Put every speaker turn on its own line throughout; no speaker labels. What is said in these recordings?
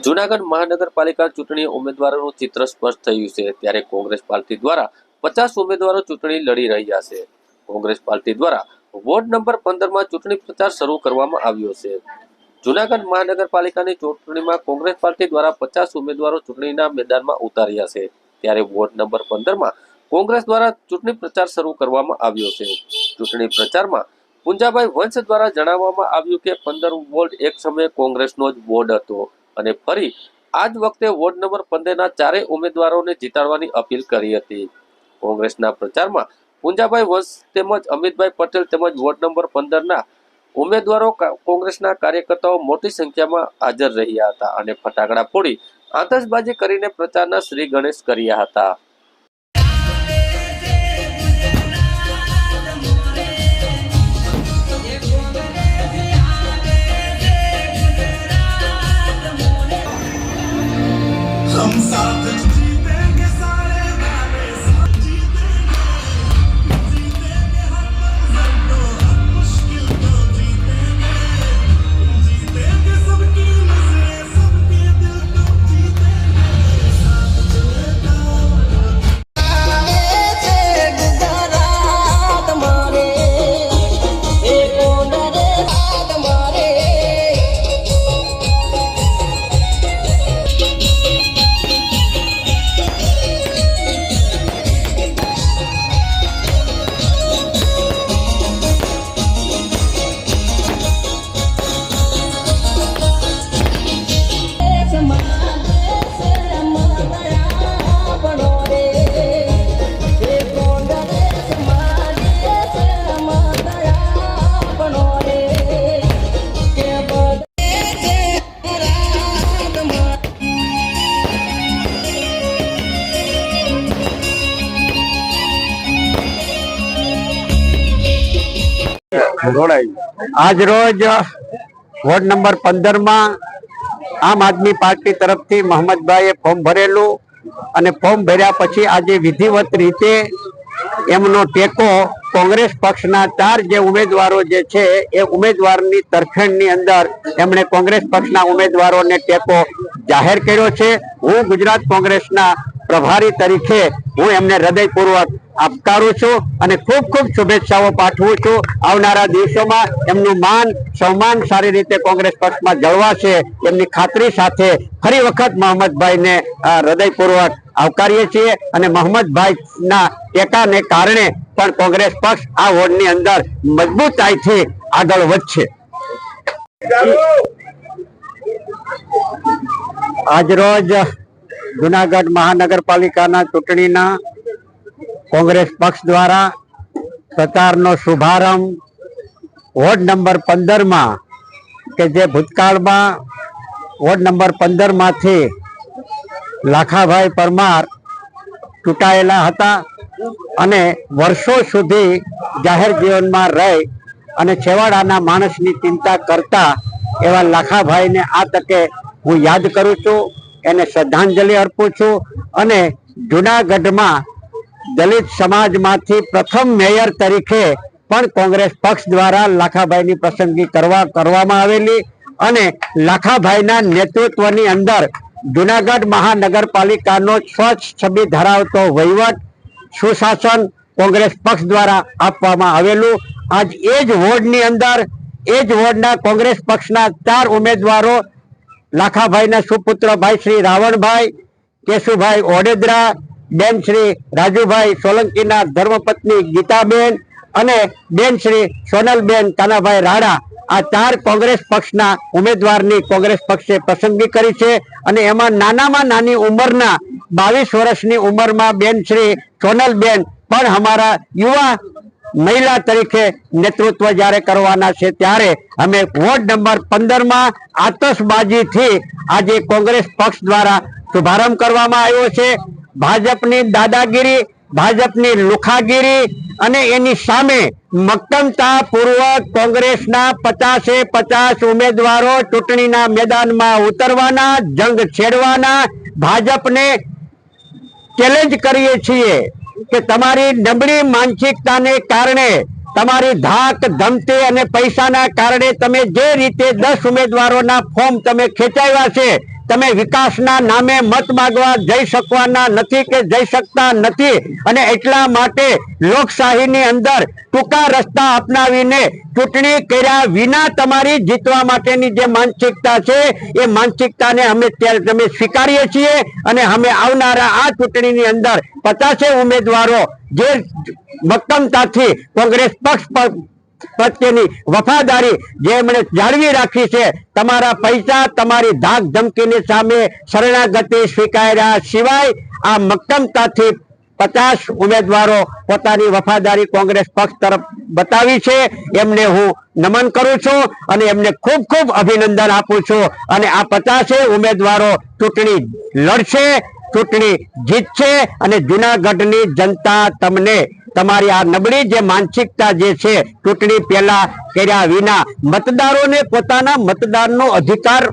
જૂનાગઢ મહાનગરપાલિકા ચૂંટણી ઉમેદવારોનું ચિત્ર સ્પષ્ટ થયું છે ત્યારે કોંગ્રેસ પાર્ટી દ્વારા 50 ઉમેદવારો ચૂંટણી લડી રહ્યા છે। કોંગ્રેસ પાર્ટી દ્વારા વોર્ડ નંબર 15માં ચૂંટણી પ્રચાર શરૂ કરવામાં આવ્યો છે। જૂનાગઢ મહાનગરપાલિકાની ચૂંટણીમાં કોંગ્રેસ પાર્ટી દ્વારા 50 ઉમેદવારો ચૂંટણીના મેદાનમાં ઉતાર્યા છે ત્યારે વોર્ડ નંબર 15માં કોંગ્રેસ દ્વારા ચૂંટણી પ્રચાર શરૂ કરવામાં આવ્યો છે। ચૂંટણી પ્રચારમાં પુંજાભાઈ વંશ દ્વારા જણાવવામાં આવ્યું કે 15 વોર્ડ એક સમયે કોંગ્રેસનો જ વોર્ડ હતો અને ફરી આજ વખતે વોર્ડ નંબર 15ના ચારેય ઉમેદવારોને જીતાડવાની અપીલ કરી હતી। કોંગ્રેસના પ્રચારમાં પુંજાભાઈ વંશ તેમજ અમિતભાઈ પટેલ તેમજ વોર્ડ નંબર 15ના ઉમેદવારો કોંગ્રેસના કાર્યકર્તાઓ મોટી સંખ્યામાં હાજર રહ્યા હતા અને ફટાકડા ફોડી આતશબાજી કરીને પ્રચારના શ્રી ગણેશ કર્યા હતા।
आज रोज वोर्ड नंबर 15 में आम आदमी पार्टी तरफ थी मोहम्मद भाई फॉर्म भरेलू और फॉर्म भर्या पछी आज विधिवत रीते एमनो टेको कांग्रेस पक्षना 4 जे उम्मीदवारों जे छे ए उम्मीदवारनी तरफेणनी अंदर एमणे कांग्रेस पक्षना उम्मीदवारोने टेको जाहिर कर्यो छे। हूँ गुजरात कांग्रेसना प्रभारी तरीके हूँ एमने हृदयपूर्वक आवकारू छूं અને ખૂબ ખૂબ શુભેચ્છાઓ પાઠવું છું। આવનારા દિવસોમાં એમનું માન સન્માન સારી રીતે કોંગ્રેસ પક્ષમાં જળવાશે એમની ખાતરી સાથે ફરી વખત મોહમ્મદભાઈને હૃદયપૂર્વક આવકારીએ છીએ અને મોહમ્મદભાઈના ટેકાને કારણે પણ કોંગ્રેસ પક્ષ આ વોર્ડની અંદર મજબૂતાઈથી આગળ વધશે। આજરોજ જૂનાગઢ મહાનગરપાલિકાના ચૂંટણીના कांग्रेस पक्ष द्वारा प्रचार नो शुभारंभ वोर्ड नंबर 15 में के जे भूतकाल में वोर्ड नंबर 15 में थी लाखाभाई परमार चूंटायेला हता अने वर्षों सुधी जाहिर जीवन में रही अने छेवाड़ाना माणसनी चिंता करता एवा लाखाभाई ने आ तके हूँ याद करूँ छूं, एने श्रद्धांजलि अर्पू छूं अने जूनागढ़ में दलित समाज मांथी प्रथम मेयर तरीके पण कांग्रेस पक्ष द्वारा लाखाभाई पसंदगी करवामां आवेली अने लाखाभाईना नेतृत्वनी अंदर जूनागढ़ महानगरपालिकानो स्वच्छ छबी धरावतो वहीवट सुशासन कांग्रेस पक्ष द्वारा आपवामां आवेलुं। आज एज वोर्डनी अंदर एज वोर्डना कांग्रेस पक्षना 4 उम्मीदवारों लाखाभाईना सुपुत्र भाई श्री रावणभाई, केशुभाई ओडेदरा, बेन श्री राजूभाई सोलंकीना धर्मपत्नी गीताबेन अने बेन श्री सोनलबेन कानाभाई राणा आ 4 कांग्रेस पक्षना उम्मीदवारनी कांग्रेस पक्षे पसंदगी करी छे अने एमां नानामां नानी उंमरना 22 वर्षनी उंमरमां बेन श्री सोनलबेन पण हमारा युवा महिला तरीके नेतृत्व ज्यारे करवाना छे त्यारे अमे वोर्ड नंबर 15 में आतशबाजी थी आज कांग्रेस पक्ष द्वारा शुभारंभ करवामां आव्यो छे। भाजपनी दादागिरी भाजपनी लुखागिरी अने एनी सामे मक्कमता पूर्वक कांग्रेसना 50 उम्मीदवारों चूंटणीना मैदानमां उतरवाना जंग छेड़वाना भाजपने चेलेंज करीए छीए के तमारी नबળી मानसिकताने कारणे तमारी धाक धमती अने पैसाना कारणे तमे जे रीते 10 उम्मीदवारोना फॉर्म तमे खेंचाव्या छे તમે વિકાસના નામે મત માંગવા જઈ શકવાના નથી કે જઈ શકતા નથી, અને એટલા માટે લોકશાહીની અંદર ટૂંકા રસ્તા અપનાવીને ચૂંટણી કર્યા વિના તમારી જીતવા માટેની જે માનસિકતા છે એ માનસિકતાને અમે તમે સ્વીકારીએ છીએ, અને અમે આવનારા આ ચૂંટણીની અંદર 50 ઉમેદવારો જે મક્કમતાથી કોંગ્રેસ પક્ષ પ્રત્યેની વફાદારી જેમણે જાળવી રાખી છે, તમારા પૈસા તમારી ધાક ધમકીની સામે શરણાગતિ સ્વીકાર્યા સિવાય આ મક્કમતાથી 50 ઉમેદવારો પોતાની વફાદારી કોંગ્રેસ પક્ષ તરફ બતાવી છે, એમને હું નમન કરું છું અને એમને ખૂબ ખૂબ અભિનંદન આપું છું. અને આ 50 ઉમેદવારો ચૂંટણી લડશે, ચૂંટણી જીતશે, અને જુનાગઢની જનતા તમને તમારી આ નબળી જે માનસિકતા જે છે ચૂંટણી પહેલા કર્યા વિના મતદારોને પોતાના મતદાનનો અધિકાર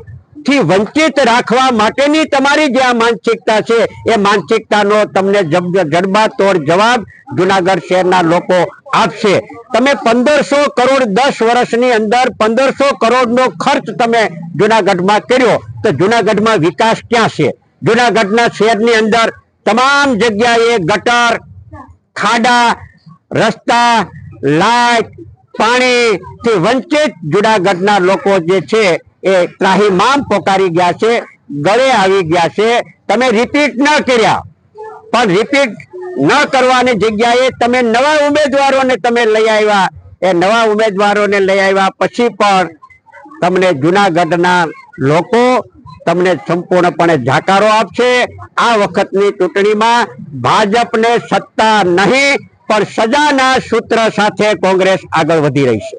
થી વંચિત રાખવા માટેની તમારી જે આ માનસિકતા છે એ માનસિકતાનો તમને જડબાતોડ જવાબ જુનાગઢ શહેરના લોકો આપશે. તમે 1500 કરોડ 10 વર્ષની અંદર 1500 કરોડનો ખર્ચ તમે જુનાગઢમાં કર્યો, તો જુનાગઢમાં વિકાસ ક્યાં છે? જુનાગઢના શહેરની અંદર તમામ જગ્યાએ ગટર, ખાડા, રસ્તા, લાઇટ, પાણી થી વંચિત જુનાગઢના લોકો જે છે એ ત્રાહિમામ પોકારી ગયા છે, ગળે આવી ગયા છે. તમે રિપીટ ન કર્યા, પણ રિપીટ ન કરવાની જગ્યાએ તમે નવા ઉમેદવારોને તમે લઈ આવ્યા. એ નવા ઉમેદવારોને લઈ આવ્યા પછી પણ તમને જુનાગઢના લોકો તમને સંપૂર્ણપણે જાકારો આપશે. આ વખતની ચૂંટણીમાં ભાજપને સત્તા નહીં પણ સજાના સૂત્ર સાથે કોંગ્રેસ આગળ વધી રહી છે.